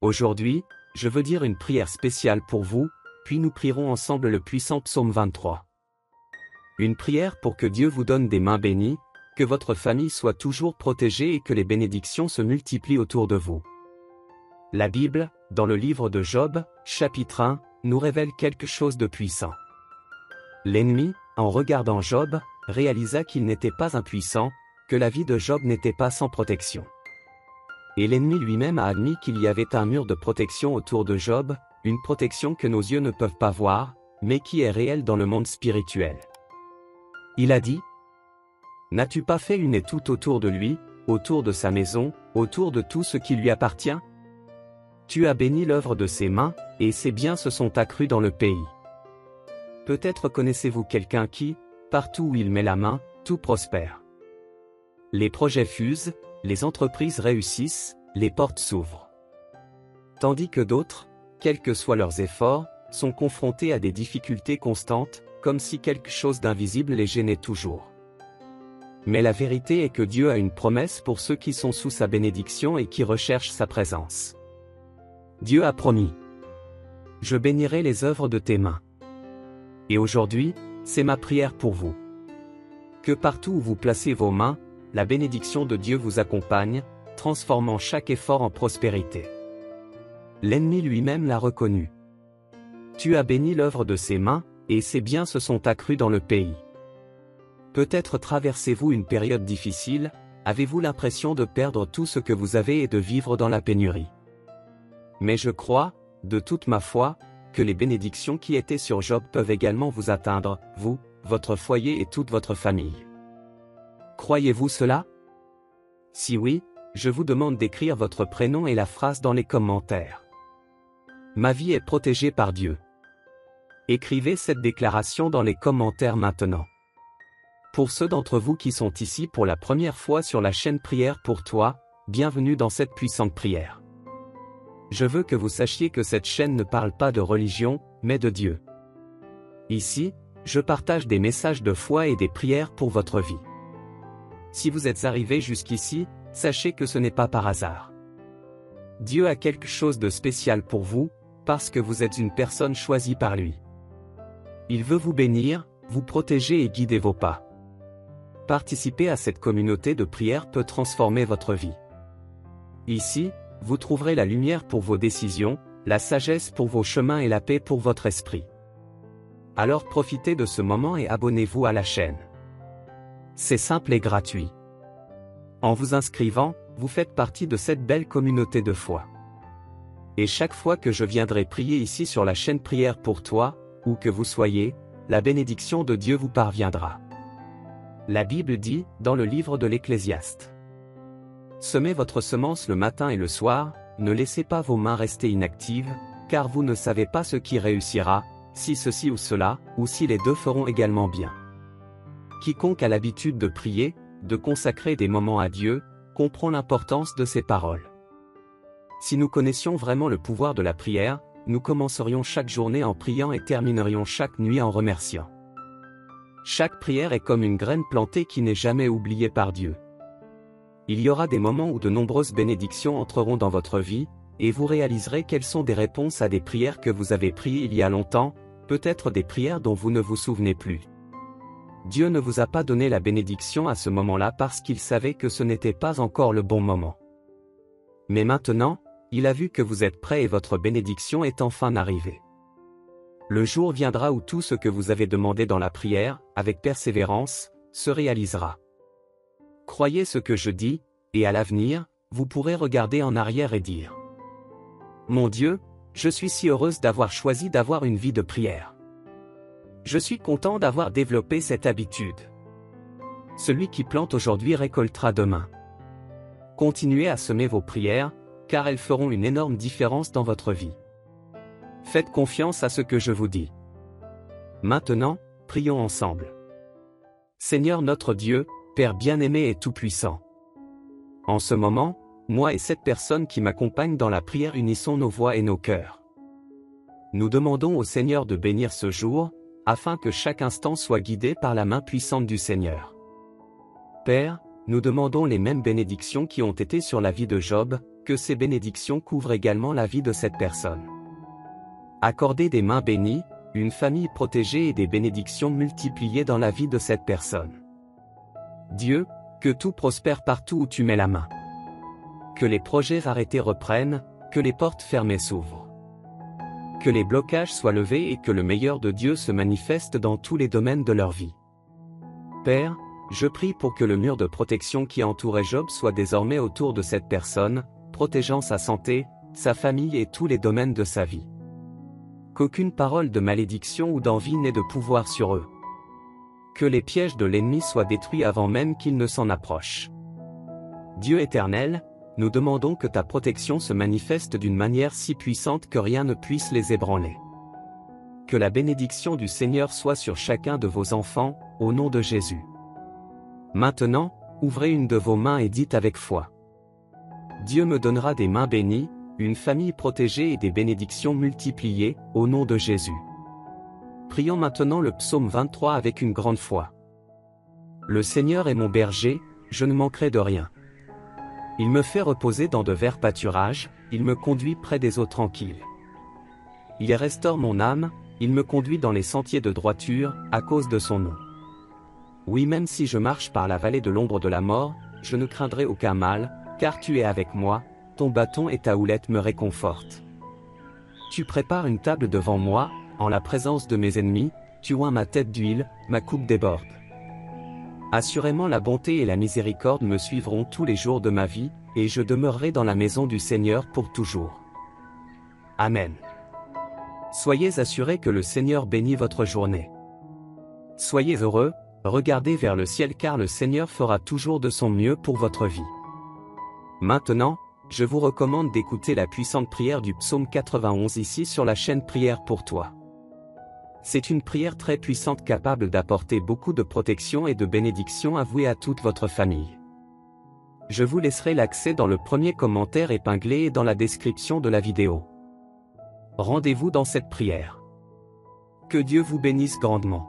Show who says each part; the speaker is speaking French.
Speaker 1: Aujourd'hui, je veux dire une prière spéciale pour vous, puis nous prierons ensemble le puissant psaume 23. Une prière pour que Dieu vous donne des mains bénies, que votre famille soit toujours protégée et que les bénédictions se multiplient autour de vous. La Bible, dans le livre de Job, chapitre 1, nous révèle quelque chose de puissant. L'ennemi, en regardant Job, réalisa qu'il n'était pas impuissant, que la vie de Job n'était pas sans protection. Et l'ennemi lui-même a admis qu'il y avait un mur de protection autour de Job, une protection que nos yeux ne peuvent pas voir, mais qui est réelle dans le monde spirituel. Il a dit : « N'as-tu pas fait une haie tout autour de lui, autour de sa maison, autour de tout ce qui lui appartient ? Tu as béni l'œuvre de ses mains, et ses biens se sont accrus dans le pays. » Peut-être connaissez-vous quelqu'un qui, partout où il met la main, tout prospère. Les projets fusent, les entreprises réussissent, les portes s'ouvrent. Tandis que d'autres, quels que soient leurs efforts, sont confrontés à des difficultés constantes, comme si quelque chose d'invisible les gênait toujours. Mais la vérité est que Dieu a une promesse pour ceux qui sont sous sa bénédiction et qui recherchent sa présence. Dieu a promis : « Je bénirai les œuvres de tes mains. » Et aujourd'hui, c'est ma prière pour vous. Que partout où vous placez vos mains, la bénédiction de Dieu vous accompagne, transformant chaque effort en prospérité. L'ennemi lui-même l'a reconnu. Tu as béni l'œuvre de ses mains, et ses biens se sont accrus dans le pays. Peut-être traversez-vous une période difficile, avez-vous l'impression de perdre tout ce que vous avez et de vivre dans la pénurie. Mais je crois, de toute ma foi, que les bénédictions qui étaient sur Job peuvent également vous atteindre, vous, votre foyer et toute votre famille. Croyez-vous cela? Si oui, je vous demande d'écrire votre prénom et la phrase dans les commentaires. Ma vie est protégée par Dieu. Écrivez cette déclaration dans les commentaires maintenant. Pour ceux d'entre vous qui sont ici pour la première fois sur la chaîne Prière pour toi, bienvenue dans cette puissante prière. Je veux que vous sachiez que cette chaîne ne parle pas de religion, mais de Dieu. Ici, je partage des messages de foi et des prières pour votre vie. Si vous êtes arrivé jusqu'ici, sachez que ce n'est pas par hasard. Dieu a quelque chose de spécial pour vous, parce que vous êtes une personne choisie par lui. Il veut vous bénir, vous protéger et guider vos pas. Participer à cette communauté de prière peut transformer votre vie. Ici, vous trouverez la lumière pour vos décisions, la sagesse pour vos chemins et la paix pour votre esprit. Alors profitez de ce moment et abonnez-vous à la chaîne. C'est simple et gratuit. En vous inscrivant, vous faites partie de cette belle communauté de foi. Et chaque fois que je viendrai prier ici sur la chaîne Prière pour toi, où que vous soyez, la bénédiction de Dieu vous parviendra. La Bible dit, dans le livre de l'Ecclésiaste : semez votre semence le matin et le soir, ne laissez pas vos mains rester inactives, car vous ne savez pas ce qui réussira, si ceci ou cela, ou si les deux feront également bien. Quiconque a l'habitude de prier, de consacrer des moments à Dieu, comprend l'importance de ces paroles. Si nous connaissions vraiment le pouvoir de la prière, nous commencerions chaque journée en priant et terminerions chaque nuit en remerciant. Chaque prière est comme une graine plantée qui n'est jamais oubliée par Dieu. Il y aura des moments où de nombreuses bénédictions entreront dans votre vie, et vous réaliserez quelles sont des réponses à des prières que vous avez priées il y a longtemps, peut-être des prières dont vous ne vous souvenez plus. Dieu ne vous a pas donné la bénédiction à ce moment-là parce qu'il savait que ce n'était pas encore le bon moment. Mais maintenant, il a vu que vous êtes prêts et votre bénédiction est enfin arrivée. Le jour viendra où tout ce que vous avez demandé dans la prière, avec persévérance, se réalisera. Croyez ce que je dis, et à l'avenir, vous pourrez regarder en arrière et dire : mon Dieu, je suis si heureuse d'avoir choisi d'avoir une vie de prière. Je suis content d'avoir développé cette habitude. Celui qui plante aujourd'hui récoltera demain. Continuez à semer vos prières, car elles feront une énorme différence dans votre vie. Faites confiance à ce que je vous dis. Maintenant, prions ensemble. Seigneur notre Dieu, Père bien-aimé et tout-puissant. En ce moment, moi et cette personne qui m'accompagne dans la prière unissons nos voix et nos cœurs. Nous demandons au Seigneur de bénir ce jour, afin que chaque instant soit guidé par la main puissante du Seigneur. Père, nous demandons les mêmes bénédictions qui ont été sur la vie de Job, que ces bénédictions couvrent également la vie de cette personne. Accorder des mains bénies, une famille protégée et des bénédictions multipliées dans la vie de cette personne. Dieu, que tout prospère partout où tu mets la main. Que les projets arrêtés reprennent, que les portes fermées s'ouvrent. Que les blocages soient levés et que le meilleur de Dieu se manifeste dans tous les domaines de leur vie. Père, je prie pour que le mur de protection qui entourait Job soit désormais autour de cette personne, protégeant sa santé, sa famille et tous les domaines de sa vie. Qu'aucune parole de malédiction ou d'envie n'ait de pouvoir sur eux. Que les pièges de l'ennemi soient détruits avant même qu'il ne s'en approche. Dieu éternel, nous demandons que ta protection se manifeste d'une manière si puissante que rien ne puisse les ébranler. Que la bénédiction du Seigneur soit sur chacun de vos enfants, au nom de Jésus. Maintenant, ouvrez une de vos mains et dites avec foi. Dieu me donnera des mains bénies, une famille protégée et des bénédictions multipliées, au nom de Jésus. Prions maintenant le psaume 23 avec une grande foi. Le Seigneur est mon berger, je ne manquerai de rien. Il me fait reposer dans de verts pâturages, il me conduit près des eaux tranquilles. Il restaure mon âme, il me conduit dans les sentiers de droiture, à cause de son nom. Oui, même si je marche par la vallée de l'ombre de la mort, je ne craindrai aucun mal, car tu es avec moi, ton bâton et ta houlette me réconfortent. Tu prépares une table devant moi, en la présence de mes ennemis, tu oins ma tête d'huile, ma coupe déborde. Assurément la bonté et la miséricorde me suivront tous les jours de ma vie, et je demeurerai dans la maison du Seigneur pour toujours. Amen. Soyez assurés que le Seigneur bénit votre journée. Soyez heureux, regardez vers le ciel car le Seigneur fera toujours de son mieux pour votre vie. Maintenant, je vous recommande d'écouter la puissante prière du psaume 91 ici sur la chaîne Prière pour toi. C'est une prière très puissante capable d'apporter beaucoup de protection et de bénédiction avouée à toute votre famille. Je vous laisserai l'accès dans le premier commentaire épinglé et dans la description de la vidéo. Rendez-vous dans cette prière. Que Dieu vous bénisse grandement.